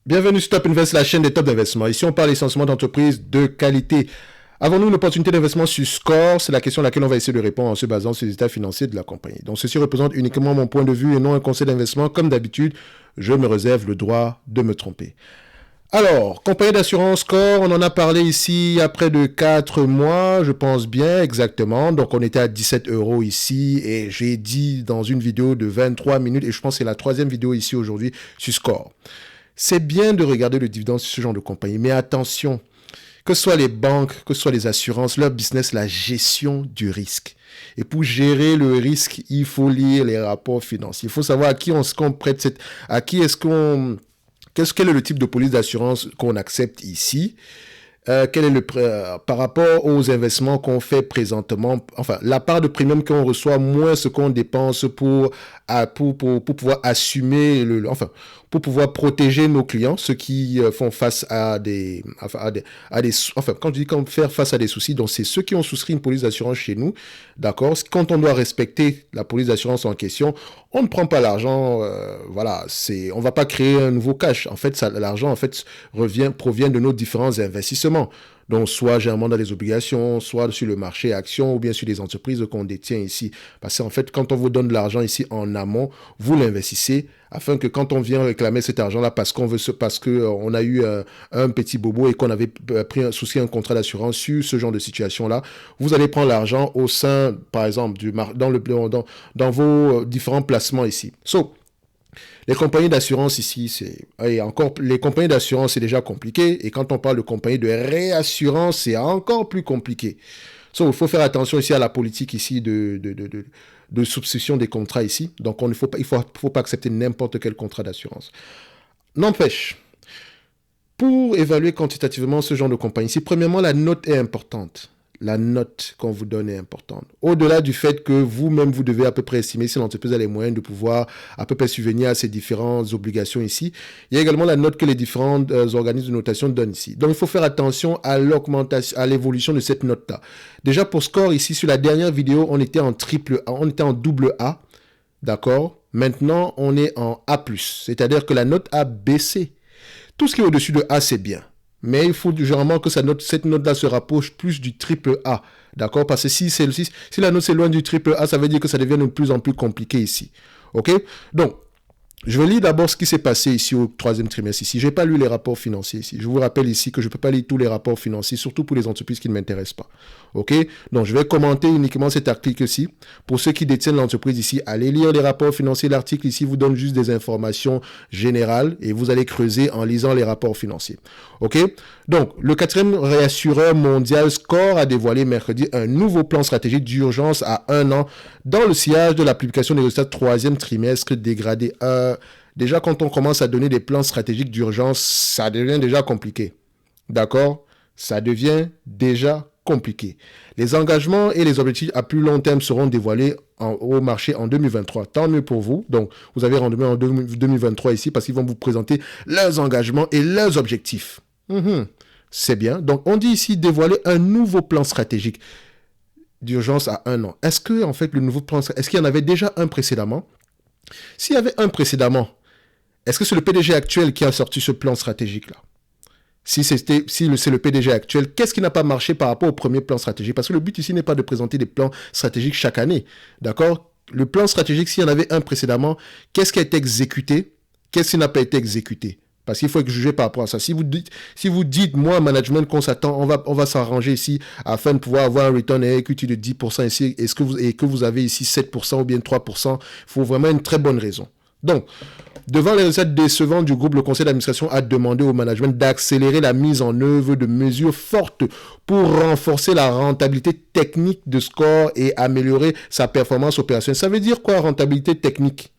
Bienvenue sur Top Invest, la chaîne des top d'investissement. Ici, on parle essentiellement d'entreprises de qualité. Avons-nous une opportunité d'investissement sur Score? C'est la question à laquelle on va essayer de répondre en se basant sur les états financiers de la compagnie. Donc, ceci représente uniquement mon point de vue et non un conseil d'investissement. Comme d'habitude, je me réserve le droit de me tromper. Alors, compagnie d'assurance Score, on en a parlé ici il y a près de 4 mois, je pense bien exactement. Donc, on était à 17 € ici et j'ai dit dans une vidéo de 23 minutes, et je pense que c'est la troisième vidéo ici aujourd'hui sur Score. C'est bien de regarder le dividende sur ce genre de compagnie, mais attention, que ce soit les banques, que ce soit les assurances, leur business, la gestion du risque. Et pour gérer le risque, il faut lire les rapports financiers. Il faut savoir à qui on prête à qui est-ce qu'on, quel est le type de police d'assurance qu'on accepte ici. Quel est par rapport aux investissements qu'on fait présentement, enfin, la part de premium qu'on reçoit, moins ce qu'on dépense pour pouvoir assumer, pour pouvoir protéger nos clients, ceux qui font face à quand je dis faire face à des soucis, donc c'est ceux qui ont souscrit une police d'assurance chez nous, d'accord? Quand on doit respecter la police d'assurance en question, on ne prend pas l'argent, on va pas créer un nouveau cash. En fait, l'argent, en fait, provient de nos différents investissements. Donc, soit généralement dans les obligations, soit sur le marché actions, ou bien sur les entreprises qu'on détient ici. Parce qu'en fait, quand on vous donne de l'argent ici en amont, vous l'investissez afin que quand on vient réclamer cet argent-là parce qu'on a eu un petit bobo et qu'on avait souscrit un contrat d'assurance sur ce genre de situation-là, vous allez prendre l'argent au sein, par exemple, dans vos différents placements ici. Les compagnies d'assurance ici, les compagnies d'assurance, c'est déjà compliqué. Et quand on parle de compagnies de réassurance, c'est encore plus compliqué. Il faut faire attention ici à la politique ici de substitution des contrats ici. Donc, il ne faut pas accepter n'importe quel contrat d'assurance. N'empêche, pour évaluer quantitativement ce genre de compagnie, ici, premièrement, la note est importante. La note qu'on vous donne est importante. Au-delà du fait que vous-même, vous devez à peu près estimer si l'entreprise a les moyens de pouvoir à peu près subvenir à ces différentes obligations ici, il y a également la note que les différents organismes de notation donnent ici. Donc, il faut faire attention à l'augmentation, à l'évolution de cette note-là. Déjà, pour Score, ici, sur la dernière vidéo, on était en double A, d'accord? Maintenant, on est en A+, c'est-à-dire que la note a baissé. Tout ce qui est au-dessus de A, c'est bien. Mais il faut généralement que cette note-là se rapproche plus du triple A. D'accord? Parce que si la note s'éloigne du triple A, ça veut dire que ça devient de plus en plus compliqué ici. OK? Donc, je vais lire d'abord ce qui s'est passé ici au troisième trimestre ici. Je n'ai pas lu les rapports financiers ici. Je vous rappelle ici que je ne peux pas lire tous les rapports financiers, surtout pour les entreprises qui ne m'intéressent pas. OK? Donc, je vais commenter uniquement cet article-ci. Pour ceux qui détiennent l'entreprise ici, allez lire les rapports financiers. L'article ici vous donne juste des informations générales et vous allez creuser en lisant les rapports financiers. OK? Donc, le quatrième réassureur mondial Score a dévoilé mercredi un nouveau plan stratégique d'urgence à 1 an dans le sillage de la publication des résultats troisième trimestre dégradé. Déjà, quand on commence à donner des plans stratégiques d'urgence, ça devient déjà compliqué. D'accord? Ça devient déjà compliqué. Les engagements et les objectifs à plus long terme seront dévoilés au marché en 2023. Tant mieux pour vous. Donc, vous avez rendez-vous en 2023 ici parce qu'ils vont vous présenter leurs engagements et leurs objectifs. C'est bien. Donc, on dit ici dévoiler un nouveau plan stratégique d'urgence à 1 an. Est-ce que, en fait, le nouveau plan, est-ce qu'il y en avait déjà un précédemment? S'il y avait un précédemment, est-ce que c'est le PDG actuel qui a sorti ce plan stratégique-là? Si c'est le PDG actuel, qu'est-ce qui n'a pas marché par rapport au premier plan stratégique? Parce que le but ici n'est pas de présenter des plans stratégiques chaque année. D'accord? Le plan stratégique, s'il y en avait un précédemment, qu'est-ce qui a été exécuté? Qu'est-ce qui n'a pas été exécuté? Parce qu'il faut être jugé par rapport à ça. Si vous dites, moi, management, qu'on s'attend, on va s'arranger ici afin de pouvoir avoir un return equity de 10% ici, et que vous avez ici 7% ou bien 3%, il faut vraiment une très bonne raison. Donc, devant les résultats décevants du groupe, le conseil d'administration a demandé au management d'accélérer la mise en œuvre de mesures fortes pour renforcer la rentabilité technique de Score et améliorer sa performance opérationnelle. Ça veut dire quoi, rentabilité technique?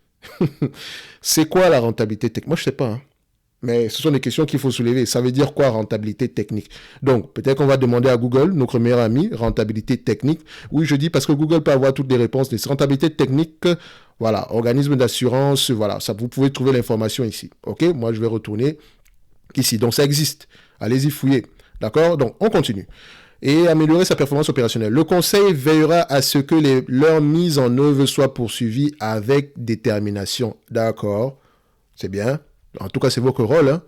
C'est quoi la rentabilité technique? Moi, je ne sais pas, hein. Mais ce sont des questions qu'il faut soulever. Ça veut dire quoi, rentabilité technique? Donc, peut-être qu'on va demander à Google, notre meilleur ami, rentabilité technique. Oui, je dis parce que Google peut avoir toutes les réponses. Les rentabilités techniques, voilà, organisme d'assurance, voilà, ça, vous pouvez trouver l'information ici. OK? Moi, je vais retourner ici. Donc, ça existe. Allez-y, fouillez. D'accord? Donc, on continue. Et améliorer sa performance opérationnelle. Le conseil veillera à ce que leur mise en œuvre soit poursuivie avec détermination. D'accord? C'est bien. En tout cas, c'est votre rôle. Hein.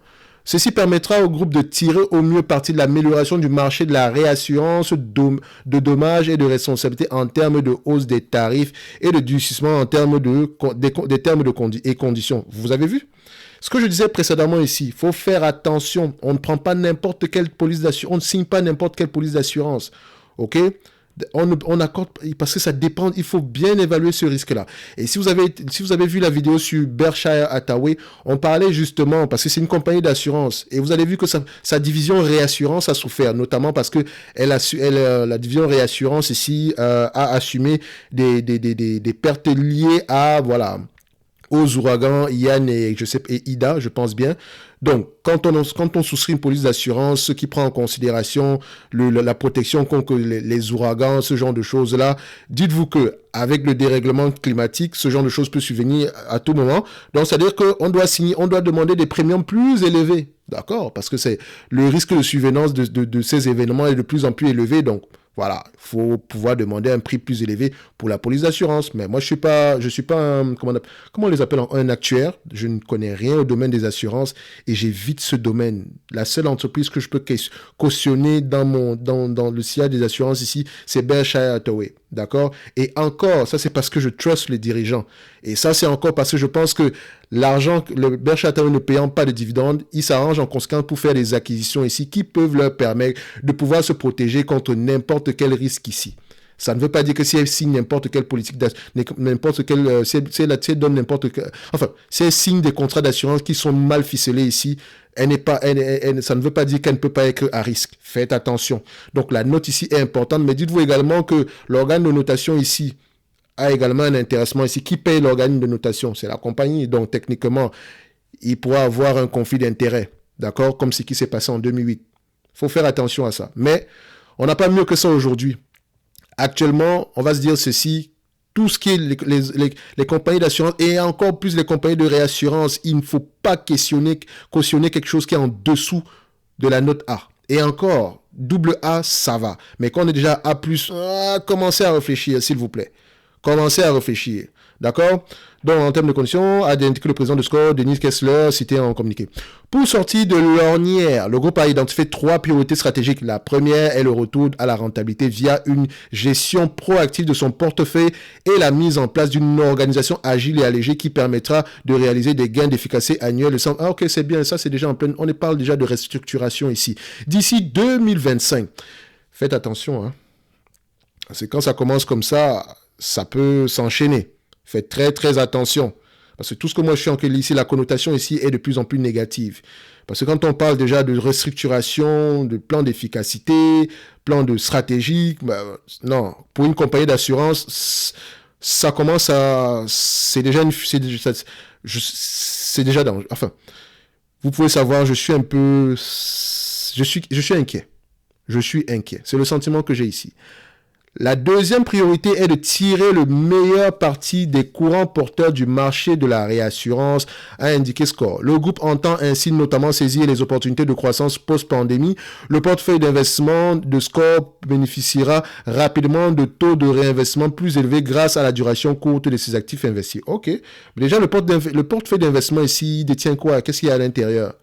Ceci permettra au groupe de tirer au mieux parti de l'amélioration du marché de la réassurance de dommages et de responsabilité en termes de hausse des tarifs et de durcissement en termes des termes et conditions. Vous avez vu? Ce que je disais précédemment ici, il faut faire attention. On ne prend pas n'importe quelle police d'assurance, on ne signe pas n'importe quelle police d'assurance. OK? On accorde, parce que ça dépend, il faut bien évaluer ce risque-là. Et si vous avez vu la vidéo sur Berkshire Hathaway, on parlait justement, parce que c'est une compagnie d'assurance, et vous avez vu que sa division réassurance a souffert, notamment parce que la division réassurance ici a assumé des pertes liées à, voilà, aux ouragans Ian et Ida, je pense bien. Donc, quand on souscrit une police d'assurance, ce qui prend en considération la protection contre les ouragans, ce genre de choses-là, dites-vous que avec le dérèglement climatique, ce genre de choses peut survenir à tout moment. Donc, c'est-à-dire qu'on doit demander des premiums plus élevés. D'accord? Parce que le risque de survenance de ces événements est de plus en plus élevé. Donc, voilà, il faut pouvoir demander un prix plus élevé pour la police d'assurance. Mais moi, je suis pas un, comment on les appelle, un actuaire. Je ne connais rien au domaine des assurances et j'évite ce domaine. La seule entreprise que je peux cautionner dans le sillage des assurances ici, c'est Berkshire Hathaway. D'accord? Et encore, ça c'est parce que je trust les dirigeants. Et ça c'est encore parce que je pense que le Berkshire Hathaway ne payant pas de dividendes, ils s'arrangent en conséquence pour faire des acquisitions ici qui peuvent leur permettre de pouvoir se protéger contre n'importe quel risque ici. Ça ne veut pas dire que si elle signe n'importe quelle politique, n'importe quelle, si elle donne n'importe quel, enfin, si elle signe des contrats d'assurance qui sont mal ficelés ici, ça ne veut pas dire qu'elle ne peut pas être à risque. Faites attention. Donc, la note ici est importante, mais dites-vous également que l'organe de notation ici a également un intéressement ici. Qui paye l'organe de notation? C'est la compagnie. Donc, techniquement, il pourra avoir un conflit d'intérêt. D'accord? Comme ce qui s'est passé en 2008. Il faut faire attention à ça. Mais, on n'a pas mieux que ça aujourd'hui. Actuellement, on va se dire ceci, tout ce qui est les compagnies d'assurance et encore plus les compagnies de réassurance, il ne faut pas cautionner quelque chose qui est en dessous de la note A. Et encore, double A, ça va. Mais quand on est déjà A+, commencez à réfléchir, s'il vous plaît. Commencez à réfléchir. D'accord? Donc, en termes de conditions, a indiqué le président de SCOR, Denis Kessler, cité en communiqué. Pour sortir de l'ornière, le groupe a identifié 3 priorités stratégiques. La première est le retour à la rentabilité via une gestion proactive de son portefeuille et la mise en place d'une organisation agile et allégée qui permettra de réaliser des gains d'efficacité annuels. Ah, ok, c'est bien, ça c'est déjà en pleine. On parle déjà de restructuration ici. D'ici 2025, faites attention, hein. C'est quand ça commence comme ça peut s'enchaîner. Faites très, très attention. Parce que tout ce que moi je suis en ici, la connotation ici est de plus en plus négative. Parce que quand on parle déjà de restructuration, de plan d'efficacité, plan de stratégie, non, pour une compagnie d'assurance, ça commence à... C'est déjà dangereux. Enfin, vous pouvez savoir, je suis inquiet. Je suis inquiet. C'est le sentiment que j'ai ici. La deuxième priorité est de tirer le meilleur parti des courants porteurs du marché de la réassurance, a indiqué SCOR. Le groupe entend ainsi notamment saisir les opportunités de croissance post-pandémie. Le portefeuille d'investissement de SCOR bénéficiera rapidement de taux de réinvestissement plus élevés grâce à la duration courte de ses actifs investis. Ok. Déjà, le portefeuille d'investissement ici détient quoi? Qu'est-ce qu'il y a à l'intérieur?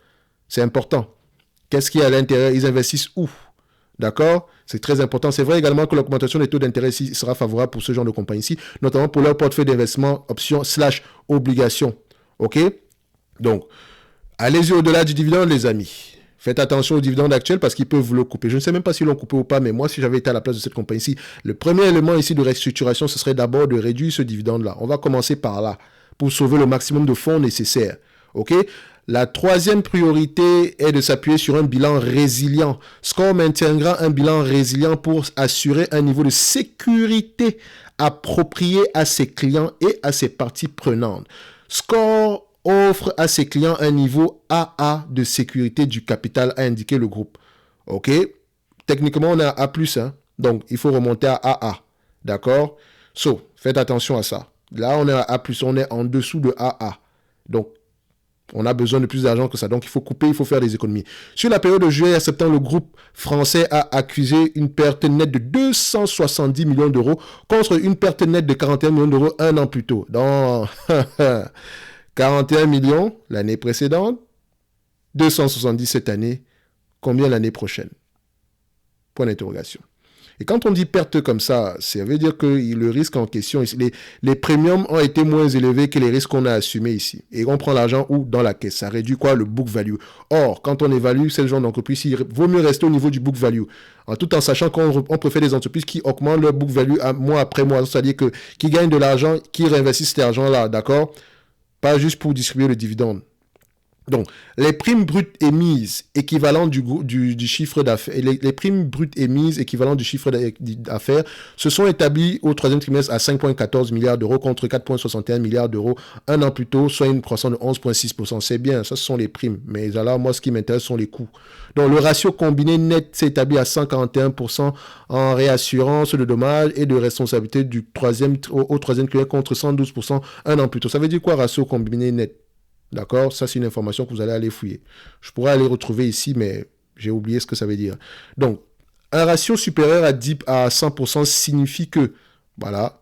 C'est important. Qu'est-ce qu'il y a à l'intérieur? Ils investissent où? D'accord? C'est très important. C'est vrai également que l'augmentation des taux d'intérêt ici sera favorable pour ce genre de compagnie ici, notamment pour leur portefeuille d'investissement options / obligations. OK? Donc, allez-y au-delà du dividende, les amis. Faites attention aux dividendes actuels parce qu'ils peuvent vous le couper. Je ne sais même pas s'ils l'ont coupé ou pas, mais moi, si j'avais été à la place de cette compagnie ici, le premier élément ici de restructuration, ce serait d'abord de réduire ce dividende-là. On va commencer par là pour sauver le maximum de fonds nécessaires. OK? La troisième priorité est de s'appuyer sur un bilan résilient. SCOR maintiendra un bilan résilient pour assurer un niveau de sécurité approprié à ses clients et à ses parties prenantes. SCOR offre à ses clients un niveau AA de sécurité du capital, a indiqué le groupe. OK? Techniquement, on est à A+, hein? Donc, il faut remonter à AA. D'accord? Faites attention à ça. Là, on est à A+, on est en dessous de AA. Donc, on a besoin de plus d'argent que ça. Donc, il faut couper, il faut faire des économies. Sur la période de juillet à septembre, le groupe français a accusé une perte nette de 270 millions d'euros contre une perte nette de 41 millions d'euros un an plus tôt. Dans 41 millions l'année précédente, 270 cette année, combien l'année prochaine? Point d'interrogation. Et quand on dit perte comme ça veut dire que le risque en question, les premiums ont été moins élevés que les risques qu'on a assumés ici. Et on prend l'argent où? Dans la caisse. Ça réduit quoi? Le book value. Or, quand on évalue ce genre d'entreprise, il vaut mieux rester au niveau du book value. Tout en sachant qu'on préfère des entreprises qui augmentent leur book value mois après mois. C'est-à-dire qui gagnent de l'argent, qui réinvestissent cet argent-là, d'accord? Pas juste pour distribuer le dividende. Donc, les primes brutes émises équivalentes du chiffre d'affaires, les primes brutes émises équivalentes du chiffre d'affaires se sont établies au troisième trimestre à 5,14 milliards d'euros contre 4,61 milliards d'euros un an plus tôt, soit une croissance de 11,6%. C'est bien, ça ce sont les primes. Mais alors, moi, ce qui m'intéresse sont les coûts. Donc, le ratio combiné net s'est établi à 141% en réassurance de dommages et de responsabilité au troisième trimestre contre 112% un an plus tôt. Ça veut dire quoi, ratio combiné net? D'accord? Ça, c'est une information que vous allez aller fouiller. Je pourrais aller retrouver ici, mais j'ai oublié ce que ça veut dire. Donc, un ratio supérieur à 100% signifie que, voilà,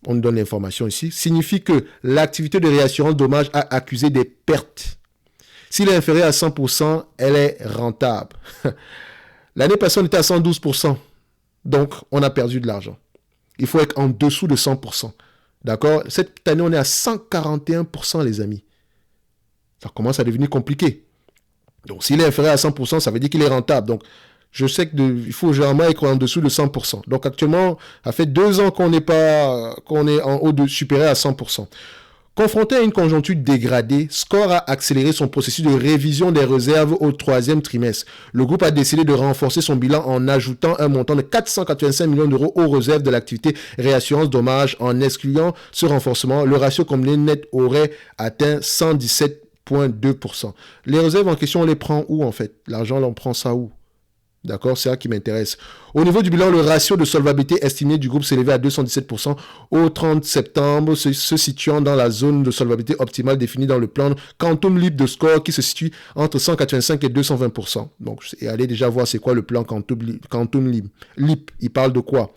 on nous donne l'information ici, signifie que l'activité de réassurance dommage a accusé des pertes. S'il est inférieur à 100%, elle est rentable. L'année passée, on était à 112%. Donc, on a perdu de l'argent. Il faut être en dessous de 100%. D'accord? Cette année, on est à 141%, les amis. Ça commence à devenir compliqué. Donc, s'il est inférieur à 100%, ça veut dire qu'il est rentable. Donc, je sais qu'il faut généralement être en dessous de 100%. Donc, actuellement, ça fait 2 ans qu'on est en haut supérieur à 100%. Confronté à une conjoncture dégradée, Score a accéléré son processus de révision des réserves au troisième trimestre. Le groupe a décidé de renforcer son bilan en ajoutant un montant de 485 millions d'euros aux réserves de l'activité réassurance dommage. En excluant ce renforcement, le ratio combiné net aurait atteint 117,2%. Les réserves en question, on les prend où en fait? L'argent, on prend ça où? D'accord, c'est ça qui m'intéresse. Au niveau du bilan, le ratio de solvabilité estimé du groupe s'élevait à 217% au 30 septembre, se situant dans la zone de solvabilité optimale définie dans le plan Quantum Leap de Score qui se situe entre 185 et 220%. Donc, allez déjà voir c'est quoi le plan Quantum Leap. Il parle de quoi?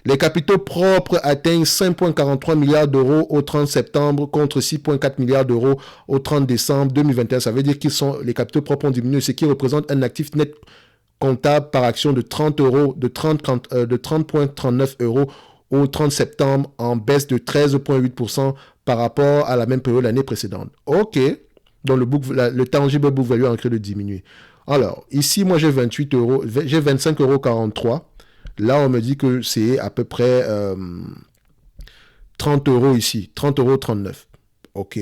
Les capitaux propres atteignent 5,43 milliards d'euros au 30 septembre contre 6,4 milliards d'euros au 30 décembre 2021. Ça veut dire que les capitaux propres ont diminué, ce qui représente un actif net comptable par action de 30,39 euros au 30 septembre, en baisse de 13,8% par rapport à la même période l'année précédente. OK. Donc le tangible book value a en train de diminuer. Alors, ici, moi, j'ai 28 euros, j'ai 25,43 euros. Là, on me dit que c'est à peu près 30 euros ici, 30,39 euros. OK.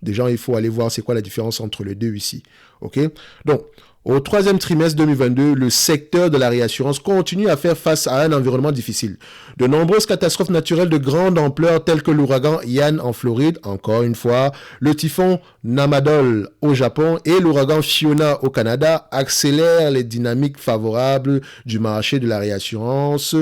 Déjà, il faut aller voir c'est quoi la différence entre les deux ici. OK. Donc, au troisième trimestre 2022, le secteur de la réassurance continue à faire face à un environnement difficile. De nombreuses catastrophes naturelles de grande ampleur telles que l'ouragan Ian en Floride, encore une fois, le typhon Namadol au Japon et l'ouragan Fiona au Canada accélèrent les dynamiques favorables du marché de la réassurance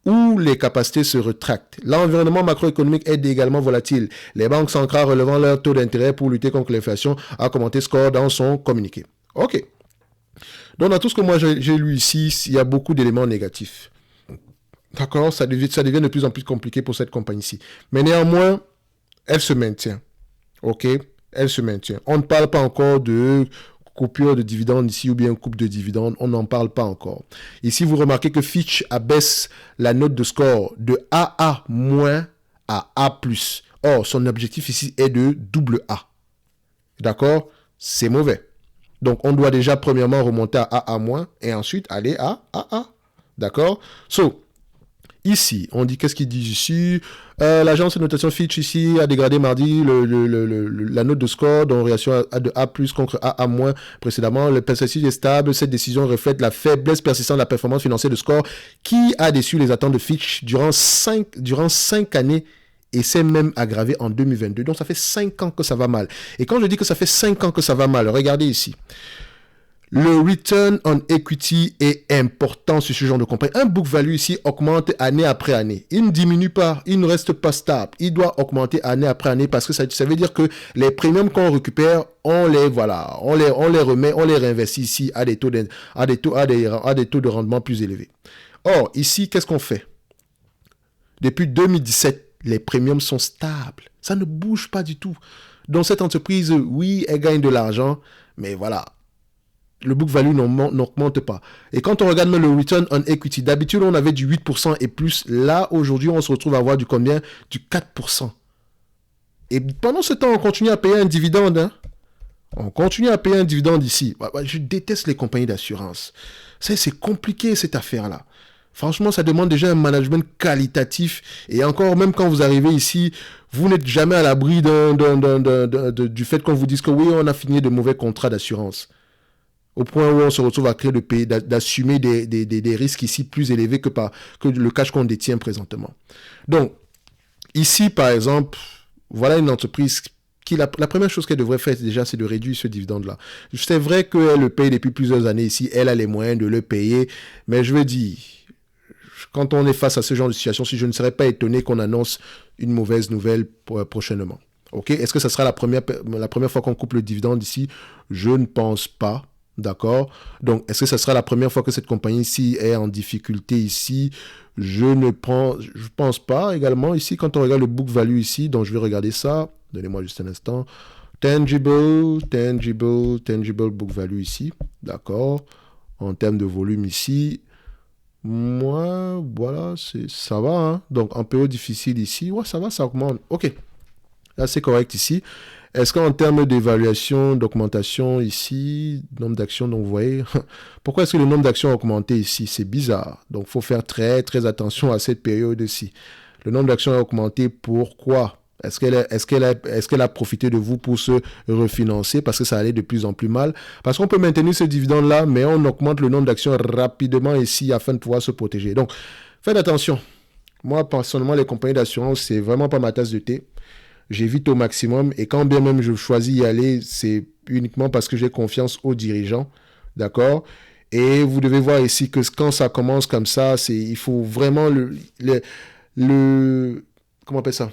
où les capacités se rétractent. L'environnement macroéconomique est également volatile. Les banques centrales relevant leur taux d'intérêt pour lutter contre l'inflation, a commenté Score dans son communiqué. OK. Donc, dans tout ce que moi j'ai lu ici, il y a beaucoup d'éléments négatifs. D'accord? Ça devient de plus en plus compliqué pour cette compagnie-ci. Mais néanmoins, elle se maintient. OK? Elle se maintient. On ne parle pas encore de coupure de dividendes ici ou bien coupe de dividendes. On n'en parle pas encore. Ici, vous remarquez que Fitch abaisse la note de Score de AA- à A+. Or, son objectif ici est de double A. D'accord? C'est mauvais. Donc, on doit déjà premièrement remonter à AA- et ensuite aller à AA. D'accord? Ici, on dit, qu'est-ce qu'il dit ici? L'agence de notation Fitch ici a dégradé mardi la note de Score dont réaction de A+, contre AA- précédemment. Le perspective est stable. Cette décision reflète la faiblesse persistante de la performance financière de Score qui a déçu les attentes de Fitch durant 5 années. Et c'est même aggravé en 2022. Donc, ça fait 5 ans que ça va mal. Et quand je dis que ça fait 5 ans que ça va mal, regardez ici. Le return on equity est important sur ce genre de compagnie. Un book value ici augmente année après année. Il ne diminue pas, il ne reste pas stable. Il doit augmenter année après année parce que ça veut dire que les premiums qu'on récupère, on les remet, on les réinvestit ici à des taux de rendement plus élevés. Or, ici, qu'est-ce qu'on fait? Depuis 2017, les premiums sont stables. Ça ne bouge pas du tout. Donc, cette entreprise, oui, elle gagne de l'argent, mais voilà, le book value n'augmente pas. Et quand on regarde même le return on equity, d'habitude, on avait du 8% et plus. Là, aujourd'hui, on se retrouve à avoir du combien? Du 4%. Et pendant ce temps, on continue à payer un dividende. Hein. On continue à payer un dividende ici. Je déteste les compagnies d'assurance. C'est compliqué, cette affaire-là. Franchement, ça demande déjà un management qualitatif. Et encore, même quand vous arrivez ici, vous n'êtes jamais à l'abri du fait qu'on vous dise que oui, on a fini de mauvais contrats d'assurance. Au point où on se retrouve à créer le pays, d'assumer des risques ici plus élevés que le cash qu'on détient présentement. Donc, ici, par exemple, voilà une entreprise qui, la première chose qu'elle devrait faire déjà, c'est de réduire ce dividende-là. C'est vrai qu'elle le paye depuis plusieurs années ici, elle a les moyens de le payer, mais je veux dire, quand on est face à ce genre de situation, si je ne serais pas étonné qu'on annonce une mauvaise nouvelle prochainement. Ok? Est-ce que ça sera la première fois qu'on coupe le dividende ici? Je ne pense pas. D'accord? Donc, est-ce que ça sera la première fois que cette compagnie ici est en difficulté ici? Je pense pas. Également, ici, quand on regarde le book value ici, donc je vais regarder ça. Donnez-moi juste un instant. Tangible book value ici. D'accord? En termes de volume ici. Moi, voilà, ça va. Hein? Donc, en période difficile ici, ouais, ça va, ça augmente. OK. Là, c'est correct ici. Est-ce qu'en termes d'évaluation, d'augmentation ici, nombre d'actions, donc vous voyez, pourquoi est-ce que le nombre d'actions a augmenté ici? C'est bizarre. Donc, il faut faire très, très attention à cette période-ci. Le nombre d'actions a augmenté, pourquoi? Est-ce qu'elle a profité de vous pour se refinancer parce que ça allait de plus en plus mal? Parce qu'on peut maintenir ce dividende-là, mais on augmente le nombre d'actions rapidement ici afin de pouvoir se protéger. Donc, faites attention. Moi, personnellement, les compagnies d'assurance, c'est vraiment pas ma tasse de thé. J'évite au maximum et quand bien même je choisis d'y aller, c'est uniquement parce que j'ai confiance aux dirigeants, d'accord? Et vous devez voir ici que quand ça commence comme ça, il faut vraiment comment on appelle ça?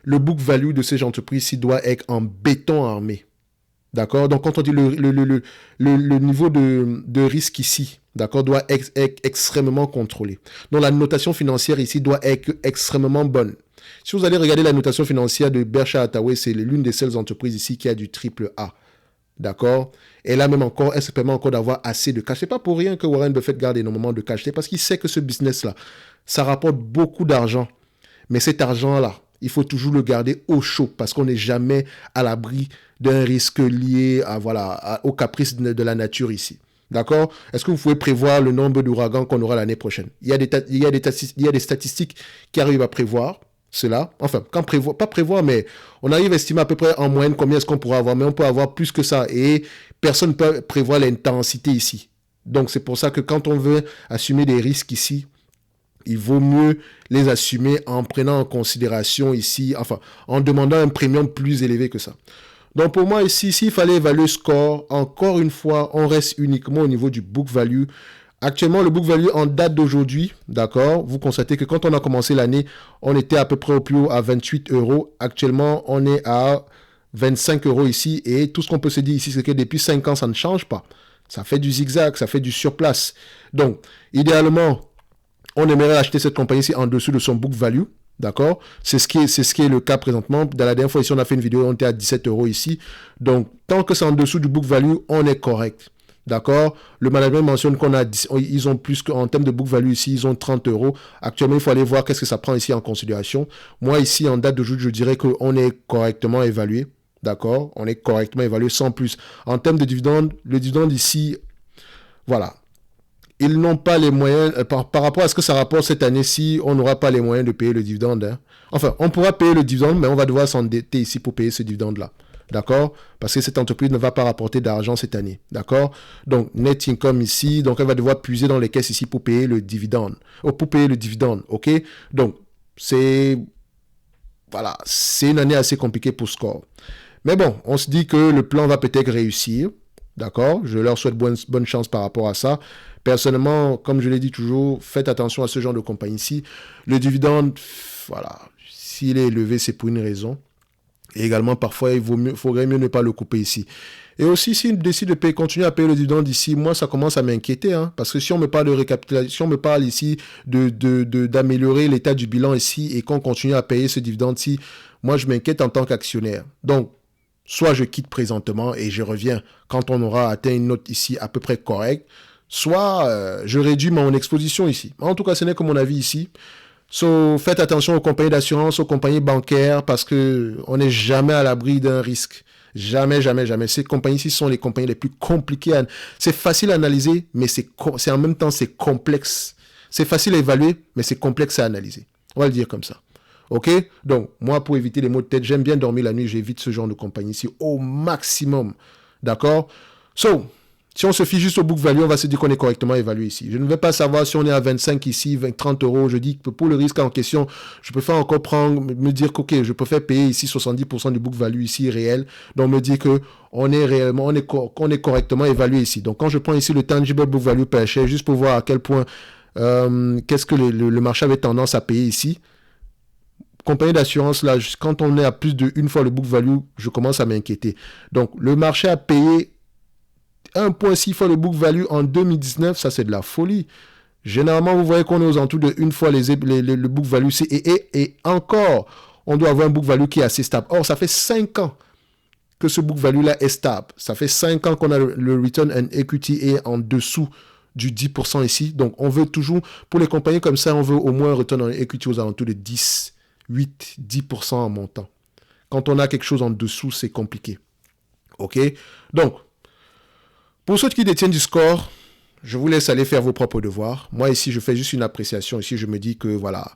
Le book value de ces entreprises-ci doit être en béton armé, d'accord? Donc quand on dit le niveau de risque ici, d'accord, doit être extrêmement contrôlé. Donc la notation financière ici doit être extrêmement bonne. Si vous allez regarder la notation financière de Berkshire Hathaway, c'est l'une des seules entreprises ici qui a du triple A. D'accord? Et là même encore, elle se permet encore d'avoir assez de cash. C'est pas pour rien que Warren Buffett garde énormément de cash. C'est parce qu'il sait que ce business-là, ça rapporte beaucoup d'argent. Mais cet argent-là, il faut toujours le garder au chaud parce qu'on n'est jamais à l'abri d'un risque lié au caprice de la nature ici. D'accord? Est-ce que vous pouvez prévoir le nombre d'ouragans qu'on aura l'année prochaine? Il y a des statistiques qui arrivent à prévoir cela. Enfin, pas prévoir, mais on arrive à estimer à peu près en moyenne combien est-ce qu'on pourra avoir. Mais on peut avoir plus que ça. Et personne ne peut prévoir l'intensité ici. Donc, c'est pour ça que quand on veut assumer des risques ici, il vaut mieux les assumer en prenant en considération ici, enfin, en demandant un premium plus élevé que ça. Donc pour moi ici, s'il fallait évaluer le score, encore une fois, on reste uniquement au niveau du book value. Actuellement, le book value en date d'aujourd'hui, d'accord, vous constatez que quand on a commencé l'année, on était à peu près au plus haut à 28 euros. Actuellement, on est à 25 euros ici. Et tout ce qu'on peut se dire ici, c'est que depuis 5 ans, ça ne change pas. Ça fait du zigzag, ça fait du surplace. Donc, idéalement, on aimerait acheter cette compagnie-ci en dessous de son book value. D'accord? C'est ce qui est le cas présentement. Dans la dernière fois, ici, on a fait une vidéo, on était à 17 euros ici. Donc, tant que c'est en dessous du book value, on est correct. D'accord? Le management mentionne ils ont plus qu'en termes de book value ici, ils ont 30 euros. Actuellement, il faut aller voir qu'est-ce que ça prend ici en considération. Moi, ici, en date d'aujourd'hui, je dirais qu'on est correctement évalué. D'accord? On est correctement évalué sans plus. En termes de dividende, le dividende ici, voilà. Ils n'ont pas les moyens, par rapport à ce que ça rapporte cette année-ci, on n'aura pas les moyens de payer le dividende. Hein. Enfin, on pourra payer le dividende, mais on va devoir s'endetter ici pour payer ce dividende-là. D'accord? Parce que cette entreprise ne va pas rapporter d'argent cette année. D'accord? Donc, net income ici, donc elle va devoir puiser dans les caisses ici pour payer le dividende. Pour payer le dividende, ok? Donc, c'est une année assez compliquée pour Score. Mais bon, on se dit que le plan va peut-être réussir. D'accord? Je leur souhaite bonne chance par rapport à ça. Personnellement, comme je l'ai dit toujours, faites attention à ce genre de compagnie ici. Le dividende, voilà, s'il est élevé, c'est pour une raison. Et également, parfois, faudrait mieux ne pas le couper ici. Et aussi, s'il décide de continuer à payer le dividende ici, moi, ça commence à m'inquiéter. Hein, parce que si on me parle de récapitulation, si on me parle ici d'améliorer l'état du bilan ici et qu'on continue à payer ce dividende ici, moi, je m'inquiète en tant qu'actionnaire. Donc, soit je quitte présentement et je reviens quand on aura atteint une note ici à peu près correcte, soit je réduis mon exposition ici. En tout cas, ce n'est que mon avis ici. So, faites attention aux compagnies d'assurance, aux compagnies bancaires, parce que on n'est jamais à l'abri d'un risque. Jamais, jamais, jamais. Ces compagnies-ci sont les compagnies les plus compliquées. C'est facile à analyser, mais c'est en même temps, c'est complexe. C'est facile à évaluer, mais c'est complexe à analyser. On va le dire comme ça. OK? Donc, moi, pour éviter les maux de tête, j'aime bien dormir la nuit, j'évite ce genre de compagnie-ci au maximum. D'accord? So, si on se fie juste au book value, on va se dire qu'on est correctement évalué ici. Je ne vais pas savoir si on est à 25 ici, 20, 30 euros. Je dis que pour le risque en question, je préfère encore me dire que, OK, je préfère payer ici 70% du book value ici réel. Donc, me dire que on est correctement évalué ici. Donc, quand je prends ici le tangible book value per share, juste pour voir à quel point, qu'est-ce que le marché avait tendance à payer ici. Compagnie d'assurance, là, quand on est à plus d'une fois le book value, je commence à m'inquiéter. Donc, le marché a payé 1,6 fois le book value en 2019, ça c'est de la folie. Généralement, vous voyez qu'on est aux alentours de une fois le book value. Et encore, on doit avoir un book value qui est assez stable. Or, ça fait 5 ans que ce book value-là est stable. Ça fait 5 ans qu'on a le return on equity est en dessous du 10% ici. Donc, on veut toujours, pour les compagnies comme ça, on veut au moins un return on equity aux alentours de 10, 8, 10% en montant. Quand on a quelque chose en dessous, c'est compliqué. OK? Donc, pour ceux qui détiennent du score, je vous laisse aller faire vos propres devoirs. Moi, ici, je fais juste une appréciation. Ici, je me dis que, voilà,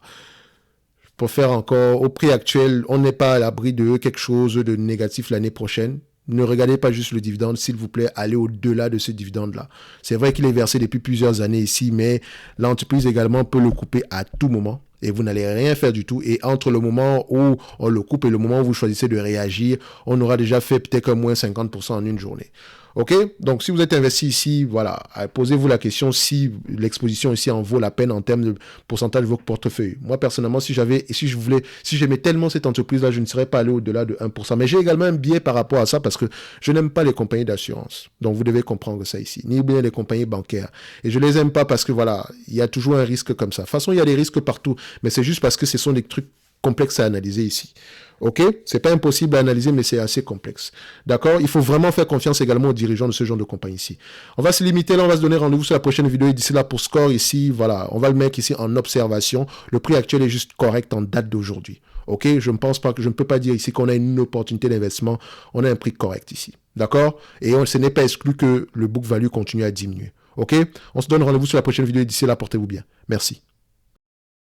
pour faire encore, au prix actuel, on n'est pas à l'abri de quelque chose de négatif l'année prochaine. Ne regardez pas juste le dividende, s'il vous plaît, allez au-delà de ce dividende-là. C'est vrai qu'il est versé depuis plusieurs années ici, mais l'entreprise également peut le couper à tout moment. Et vous n'allez rien faire du tout. Et entre le moment où on le coupe et le moment où vous choisissez de réagir, on aura déjà fait peut-être un moins 50% en une journée. OK? Donc, si vous êtes investi ici, voilà, posez-vous la question si l'exposition ici en vaut la peine en termes de pourcentage de votre portefeuille. Moi, personnellement, si j'aimais tellement cette entreprise-là, je ne serais pas allé au-delà de 1%. Mais j'ai également un biais par rapport à ça parce que je n'aime pas les compagnies d'assurance. Donc, vous devez comprendre ça ici. Ni bien les compagnies bancaires. Et je les aime pas parce que, voilà, il y a toujours un risque comme ça. De toute façon, il y a des risques partout. Mais c'est juste parce que ce sont des trucs complexes à analyser ici. OK? C'est pas impossible à analyser, mais c'est assez complexe. D'accord? Il faut vraiment faire confiance également aux dirigeants de ce genre de compagnie ici. On va se limiter là, on va se donner rendez-vous sur la prochaine vidéo. Et d'ici là, pour score ici, voilà, on va le mettre ici en observation. Le prix actuel est juste correct en date d'aujourd'hui. OK? Je ne peux pas dire ici qu'on a une opportunité d'investissement. On a un prix correct ici. D'accord? Et ce n'est pas exclu que le book value continue à diminuer. OK? On se donne rendez-vous sur la prochaine vidéo. Et d'ici là, portez-vous bien. Merci.